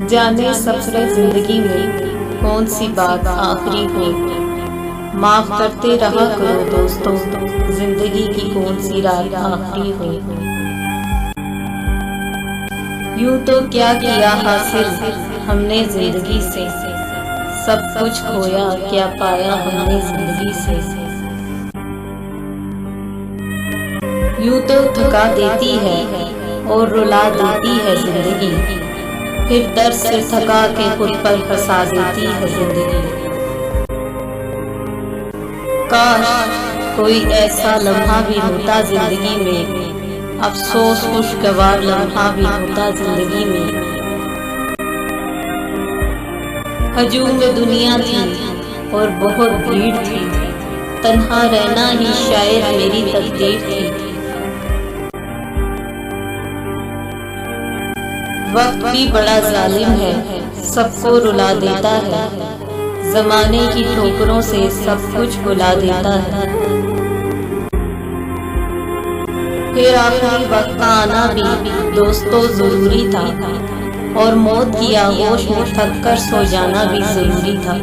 जाने सफरे जिंदगी में कौन सी बात आखिरी हो। माफ करते रहा करो दोस्तों, जिंदगी की कौन सी रात आखिरी हो। यूं तो क्या किया हासिल हमने जिंदगी से, सब कुछ खोया क्या पाया हमने जिंदगी से। यूं तो थका देती है और रुला देती है जिंदगी, फिर दर्द से थका के खुद पर हंसा देती है जिंदगी। काश कोई ऐसा लम्हा भी होता जिंदगी में, अफसोस खुशगवार लम्हा भी होता जिंदगी में। हजूम दुनिया थी और बहुत भीड़ थी, तन्हा रहना ही शायद मेरी तकदीर थी। वक्त भी बड़ा जालिम है, सबको रुला देता है, जमाने की ठोकरों से सब कुछ भुला देता है। फिर आखिरी वक्त का आना भी दोस्तों जरूरी था, और मौत की आगोश में थक कर सो जाना भी जरूरी था।